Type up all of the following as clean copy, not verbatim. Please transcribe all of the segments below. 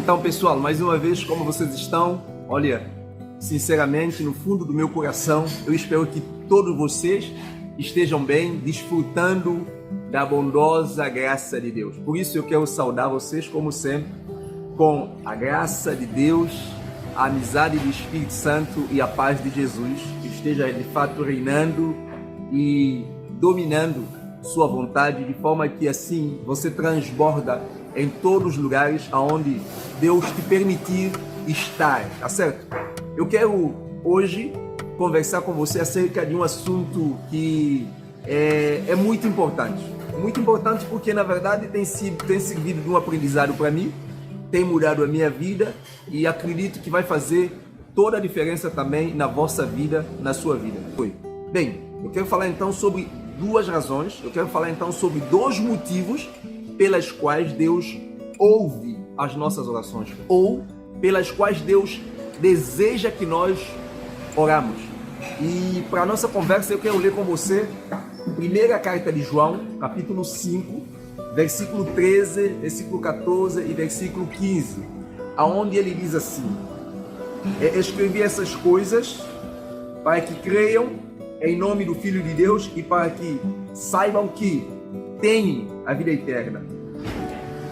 Então, pessoal, mais uma vez, como vocês estão? Olha, sinceramente, no fundo do meu coração, eu espero que todos vocês estejam bem, desfrutando da bondosa graça de Deus. Por isso eu quero saudar vocês, como sempre, com a graça de Deus, a amizade do Espírito Santo e a paz de Jesus, que esteja de fato reinando e dominando sua vontade, de forma que assim você transborda em todos os lugares aonde Deus te permitir estar, tá certo? Eu quero hoje conversar com você acerca de um assunto que é muito importante porque na verdade tem servido de um aprendizado para mim, tem mudado a minha vida e acredito que vai fazer toda a diferença também na vossa vida, na sua vida. Bem, eu quero falar então sobre duas razões, eu quero falar então sobre dois motivos pelas quais Deus ouve as nossas orações ou pelas quais Deus deseja que nós oramos. E para a nossa conversa eu quero ler com você a primeira carta de João, capítulo 5, versículo 13, versículo 14 e versículo 15, aonde ele diz assim: escrevi essas coisas para que creiam em nome do Filho de Deus e para que saibam que têm a vida eterna.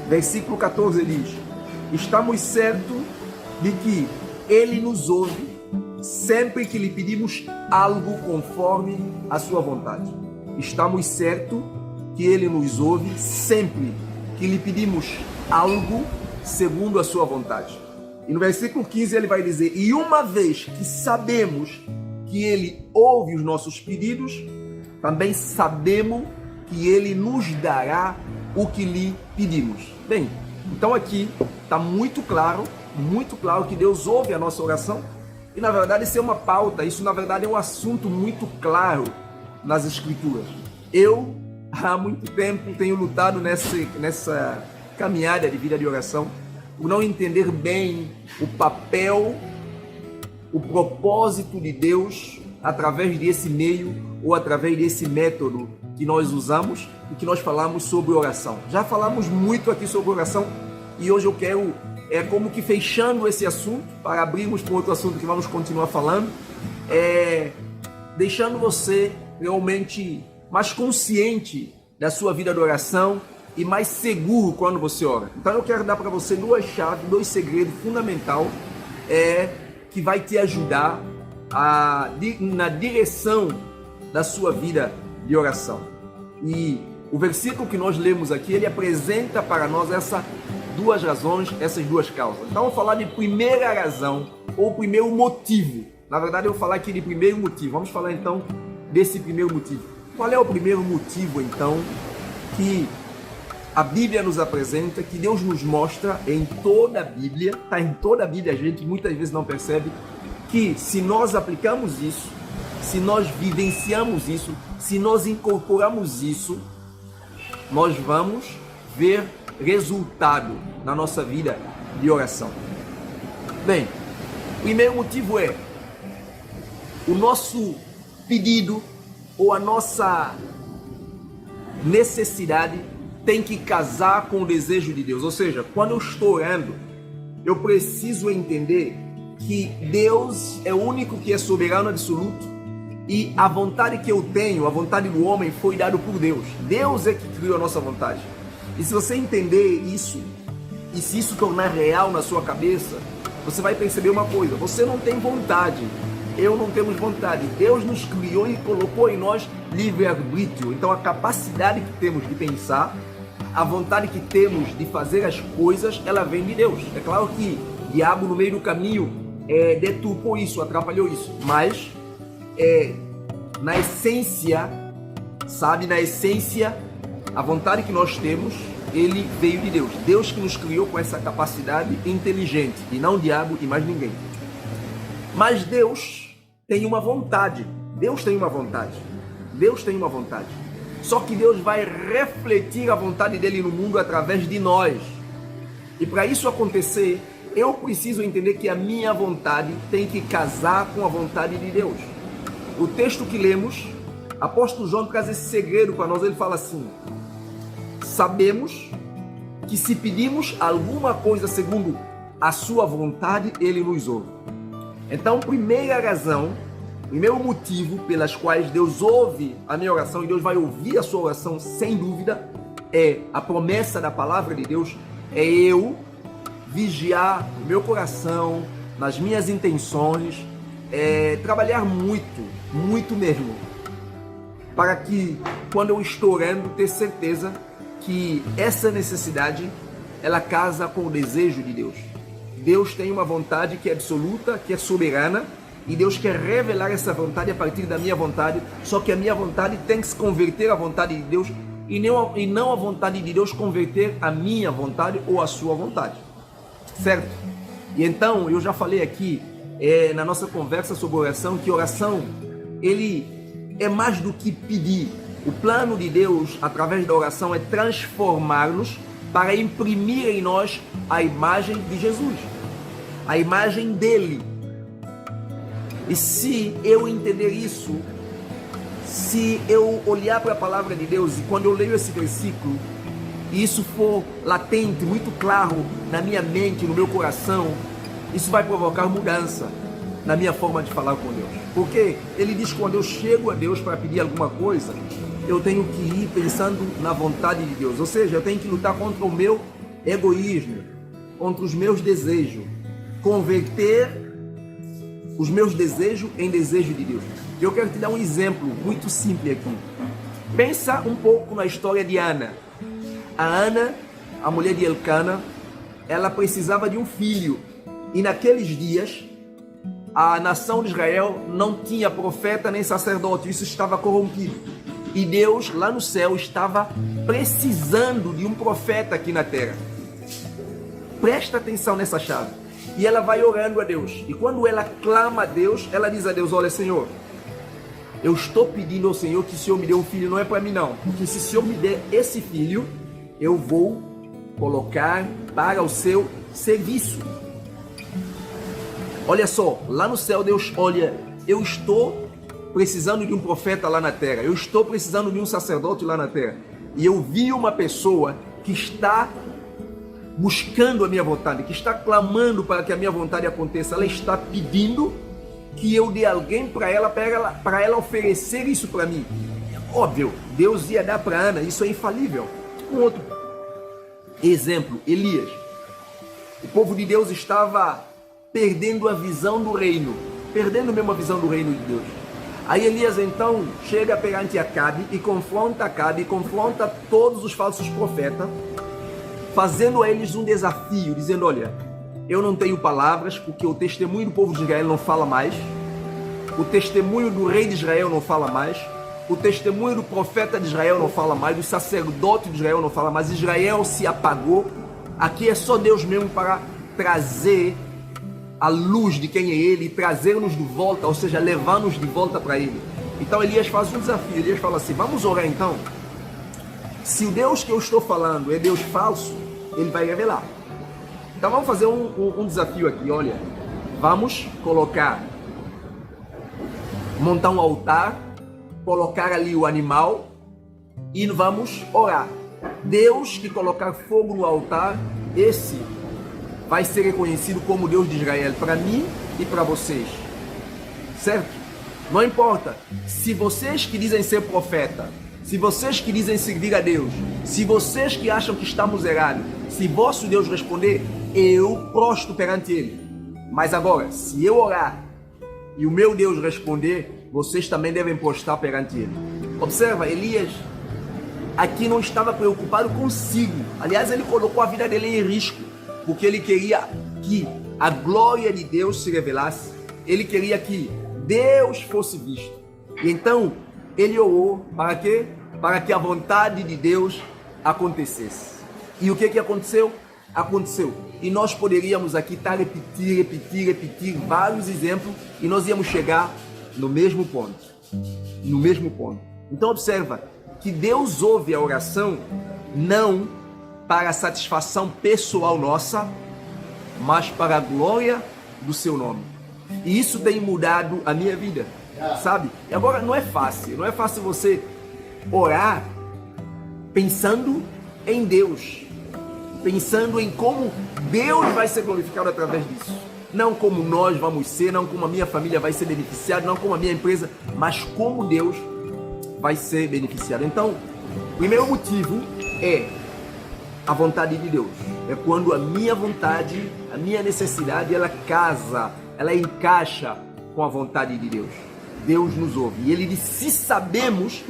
Versículo 14 diz: estamos certos de que Ele nos ouve sempre que lhe pedimos algo conforme a sua vontade. Estamos certos que Ele nos ouve sempre que lhe pedimos algo segundo a sua vontade. E no versículo 15 ele vai dizer: e uma vez que sabemos que Ele ouve os nossos pedidos, também sabemos que Ele nos dará o que lhe pedimos. Bem, então aqui está muito claro que Deus ouve a nossa oração. E na verdade isso é uma pauta, isso na verdade é um assunto muito claro nas Escrituras. Eu há muito tempo tenho lutado nessa caminhada de vida de oração por não entender bem o papel, o propósito de Deus através desse meio ou através desse método que nós usamos e que nós falamos sobre oração. Já falamos muito aqui sobre oração e hoje eu quero, como que fechando esse assunto, para abrirmos para outro assunto que vamos continuar falando, deixando você realmente mais consciente da sua vida de oração e mais seguro quando você ora. Então eu quero dar para você duas chaves, dois segredos fundamentais que vai te ajudar na direção da sua vida de oração. E o versículo que nós lemos aqui, ele apresenta para nós essas duas razões, essas duas causas. Então eu vou falar de primeira razão, ou primeiro motivo. Na verdade eu vou falar aqui de primeiro motivo. Vamos falar então desse primeiro motivo. Qual é o primeiro motivo então que a Bíblia nos apresenta, que Deus nos mostra em toda a Bíblia? Está em toda a Bíblia, a gente muitas vezes não percebe que se nós aplicamos isso, se nós vivenciamos isso, se nós incorporamos isso, nós vamos ver resultado na nossa vida de oração. Bem, o primeiro motivo é o nosso pedido ou a nossa necessidade tem que casar com o desejo de Deus. Ou seja, quando eu estou orando, eu preciso entender que Deus é o único que é soberano absoluto e a vontade que eu tenho, a vontade do homem, foi dada por Deus. Deus é que criou a nossa vontade. E se você entender isso, e se isso tornar real na sua cabeça, você vai perceber uma coisa: você não tem vontade, eu não temos vontade. Deus nos criou e colocou em nós livre-arbítrio. Então a capacidade que temos de pensar, a vontade que temos de fazer as coisas, ela vem de Deus. É claro que o diabo no meio do caminho deturpou isso, atrapalhou isso, mas na essência, a vontade que nós temos, ele veio de Deus. Deus que nos criou com essa capacidade inteligente, e não o diabo e mais ninguém. Mas Deus tem uma vontade. Só que Deus vai refletir a vontade dele no mundo através de nós. E para isso acontecer, eu preciso entender que a minha vontade tem que casar com a vontade de Deus. O texto que lemos, apóstolo João traz esse segredo para nós. Ele fala assim: sabemos que se pedimos alguma coisa segundo a sua vontade, ele nos ouve. Então, primeira razão, primeiro motivo pelas quais Deus ouve a minha oração e Deus vai ouvir a sua oração sem dúvida, é a promessa da palavra de Deus, é eu vigiar o meu coração, nas minhas intenções, trabalhar muito mesmo, para que quando eu estou orando, ter certeza que essa necessidade, ela casa com o desejo de Deus. Deus tem uma vontade que é absoluta, que é soberana, e Deus quer revelar essa vontade a partir da minha vontade, só que a minha vontade tem que se converter à vontade de Deus, e não a vontade de Deus converter a minha vontade ou a sua vontade, certo? E então, eu já falei aqui, na nossa conversa sobre oração, que oração, ele é mais do que pedir. O plano de Deus, através da oração, é transformar-nos para imprimir em nós a imagem de Jesus, a imagem dele. E se eu entender isso, se eu olhar para a palavra de Deus e quando eu leio esse versículo, e isso for latente, muito claro na minha mente, no meu coração, isso vai provocar mudança na minha forma de falar com Deus. Porque ele diz que quando eu chego a Deus para pedir alguma coisa, eu tenho que ir pensando na vontade de Deus. Ou seja, eu tenho que lutar contra o meu egoísmo, contra os meus desejos, converter os meus desejos em desejo de Deus. Eu quero te dar um exemplo muito simples aqui. Pensa um pouco na história de Ana. A Ana, a mulher de Elcana, ela precisava de um filho. E naqueles dias, a nação de Israel não tinha profeta nem sacerdote. Isso estava corrompido. E Deus, lá no céu, estava precisando de um profeta aqui na terra. Presta atenção nessa chave. E ela vai orando a Deus. E quando ela clama a Deus, ela diz a Deus: olha, Senhor, eu estou pedindo ao Senhor que o Senhor me dê um filho. Não é para mim não. Porque se o Senhor me der esse filho, eu vou colocar para o seu serviço. Olha só, lá no céu Deus, olha, eu estou precisando de um profeta lá na terra, eu estou precisando de um sacerdote lá na terra, e eu vi uma pessoa que está buscando a minha vontade, que está clamando para que a minha vontade aconteça, ela está pedindo que eu dê alguém para ela oferecer isso para mim. Óbvio, Deus ia dar para Ana, isso é infalível. Um outro exemplo, Elias. O povo de Deus estava perdendo a visão do reino, perdendo mesmo a visão do reino de Deus. Aí Elias então chega perante Acabe e confronta todos os falsos profetas, fazendo a eles um desafio, dizendo: olha, eu não tenho palavras, porque o testemunho do povo de Israel não fala mais, o testemunho do rei de Israel não fala mais, o testemunho do profeta de Israel não fala mais, do sacerdote de Israel não fala mais, Israel se apagou, aqui é só Deus mesmo para trazer a luz de quem é Ele e trazer-nos de volta, ou seja, levar-nos de volta para Ele. Então Elias faz um desafio, Elias fala assim: vamos orar então. Se o Deus que eu estou falando é Deus falso, Ele vai revelar. Então vamos fazer um desafio aqui, olha. Vamos montar um altar, colocar ali o animal e vamos orar. Deus que colocar fogo no altar, esse vai ser reconhecido como Deus de Israel, para mim e para vocês, certo? Não importa, se vocês que dizem ser profeta, se vocês que dizem servir a Deus, se vocês que acham que estamos errados, se vosso Deus responder, eu prostro perante Ele. Mas agora, se eu orar e o meu Deus responder, vocês também devem prostrar perante Ele. Observa, Elias aqui não estava preocupado consigo, aliás, ele colocou a vida dele em risco, porque ele queria que a glória de Deus se revelasse, ele queria que Deus fosse visto. E então, ele orou para quê? Para que a vontade de Deus acontecesse. E o que aconteceu? Aconteceu. E nós poderíamos aqui repetir vários exemplos e nós íamos chegar no mesmo ponto. No mesmo ponto. Então observa que Deus ouve a oração não para a satisfação pessoal nossa, mas para a glória do seu nome. E isso tem mudado a minha vida, sabe? E agora não é fácil você orar pensando em Deus. pensando em como Deus vai ser glorificado através disso. Não como nós vamos ser, não como a minha família vai ser beneficiada, não como a minha empresa, mas como Deus vai ser beneficiado. Então, o primeiro motivo é a vontade de Deus. É quando a minha vontade, a minha necessidade, ela casa, ela encaixa com a vontade de Deus. Deus nos ouve. E ele disse, se sabemos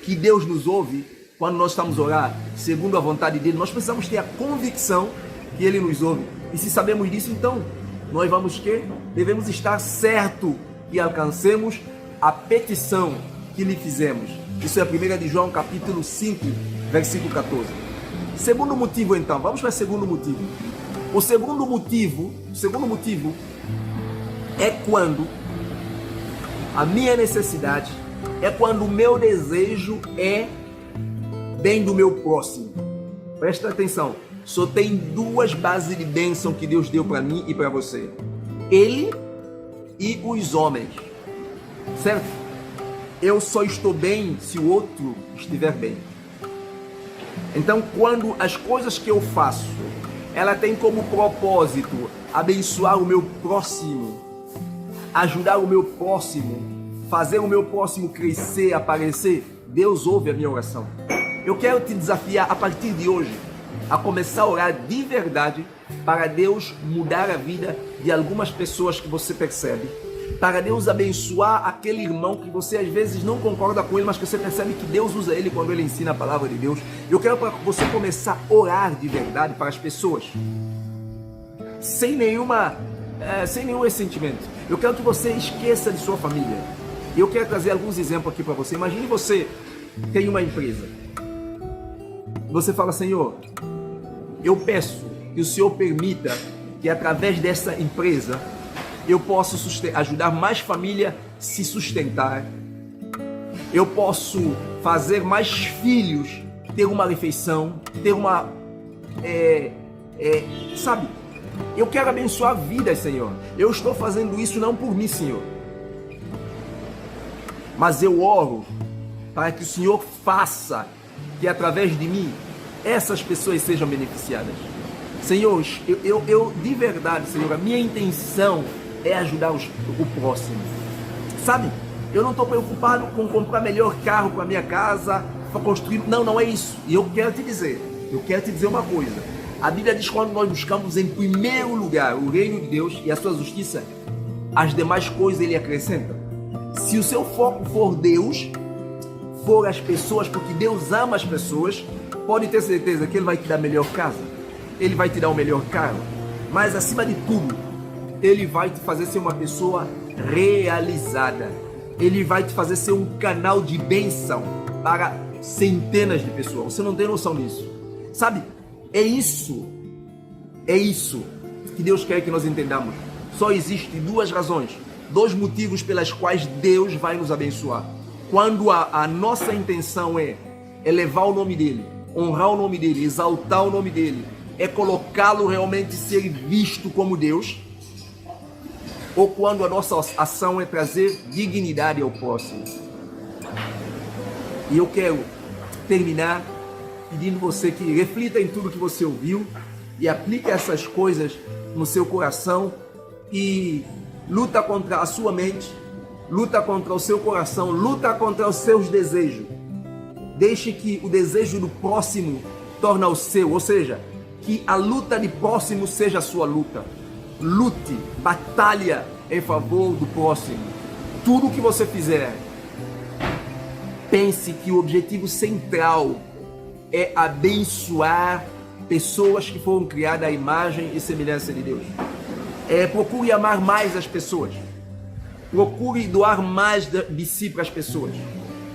que Deus nos ouve, quando nós estamos a orar, segundo a vontade dele, nós precisamos ter a convicção que ele nos ouve. E se sabemos disso, então, nós vamos que? Devemos estar certo que alcancemos a petição que lhe fizemos. Isso é a 1 de João, capítulo 5, versículo 14. Segundo motivo, então, vamos para o segundo motivo. O segundo motivo é quando a minha necessidade, é quando o meu desejo é bem do meu próximo. Presta atenção, só tem duas bases de bênção que Deus deu para mim e para você. Ele e os homens, certo? Eu só estou bem se o outro estiver bem. Então, quando as coisas que eu faço, ela tem como propósito abençoar o meu próximo, ajudar o meu próximo, fazer o meu próximo crescer, aparecer, Deus ouve a minha oração. Eu quero te desafiar a partir de hoje a começar a orar de verdade para Deus mudar a vida de algumas pessoas que você percebe, para Deus abençoar aquele irmão que você às vezes não concorda com ele, mas que você percebe que Deus usa ele quando ele ensina a palavra de Deus. Eu quero para você começar a orar de verdade para as pessoas, sem nenhum ressentimento. Eu quero que você esqueça de sua família. E eu quero trazer alguns exemplos aqui para você. Imagine você tem uma empresa. Você fala, Senhor, eu peço que o Senhor permita que através dessa empresa eu possa ajudar mais família a se sustentar. Eu posso fazer mais filhos ter uma refeição, ter uma... sabe? Eu quero abençoar vidas, Senhor. Eu estou fazendo isso não por mim, Senhor. Mas eu oro para que o Senhor faça que através de mim essas pessoas sejam beneficiadas. Senhor, eu de verdade, Senhor, a minha intenção é ajudar o próximo. Sabe? Eu não estou preocupado com comprar melhor carro para minha casa, para construir. Não é isso. E eu quero te dizer uma coisa. A Bíblia diz que quando nós buscamos em primeiro lugar o reino de Deus e a sua justiça, as demais coisas ele acrescenta. Se o seu foco for Deus, for as pessoas, porque Deus ama as pessoas, pode ter certeza que ele vai te dar a melhor casa, ele vai te dar o melhor carro, mas acima de tudo, ele vai te fazer ser uma pessoa realizada. Ele vai te fazer ser um canal de bênção para centenas de pessoas. Você não tem noção disso. Sabe? É isso que Deus quer que nós entendamos. Só existem duas razões, dois motivos pelas quais Deus vai nos abençoar. Quando a nossa intenção é elevar o nome dele, honrar o nome dele, exaltar o nome dele, é colocá-lo realmente ser visto como Deus, ou quando a nossa ação é trazer dignidade ao próximo. E eu quero terminar pedindo você que reflita em tudo que você ouviu e aplique essas coisas no seu coração e luta contra a sua mente, luta contra o seu coração, luta contra os seus desejos. Deixe que o desejo do próximo torne o seu, ou seja, que a luta de próximo seja a sua luta. Lute, batalha em favor do próximo. Tudo que você fizer, pense que o objetivo central é abençoar pessoas que foram criadas à imagem e semelhança de Deus. Procure amar mais as pessoas. Procure doar mais de si para as pessoas.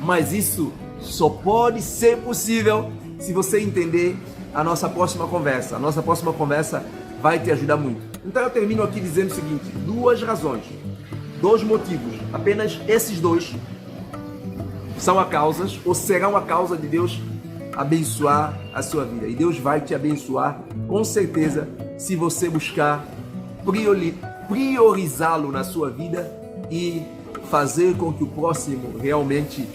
Mas isso só pode ser possível se você entender a nossa próxima conversa. A nossa próxima conversa vai te ajudar muito. Então eu termino aqui dizendo o seguinte: duas razões, dois motivos, apenas esses dois são a causas ou serão a causa de Deus abençoar a sua vida. E Deus vai te abençoar com certeza se você buscar priorizá-lo na sua vida e fazer com que o próximo realmente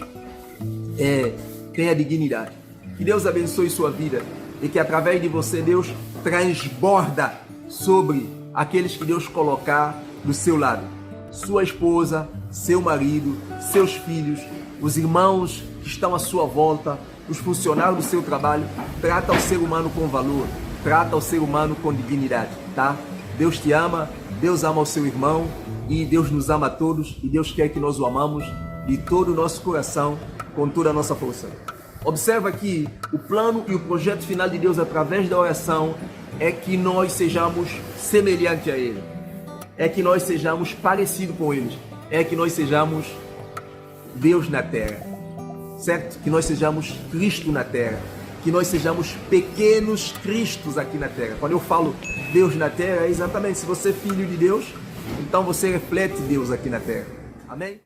tenha dignidade. Que Deus abençoe sua vida e que através de você Deus transborda sobre aqueles que Deus colocar do seu lado. Sua esposa, seu marido, seus filhos, os irmãos que estão à sua volta, os funcionários do seu trabalho. Trata o ser humano com valor, trata o ser humano com dignidade, tá? Deus te ama, Deus ama o seu irmão e Deus nos ama a todos e Deus quer que nós o amamos de todo o nosso coração, com toda a nossa força. Observa que o plano e o projeto final de Deus através da oração é que nós sejamos semelhantes a Ele, é que nós sejamos parecidos com Ele, é que nós sejamos Deus na terra, certo? Que nós sejamos Cristo na terra, que nós sejamos pequenos Cristos aqui na terra. Quando eu falo Deus na terra, é exatamente, se você é filho de Deus, então você reflete Deus aqui na terra. Amém?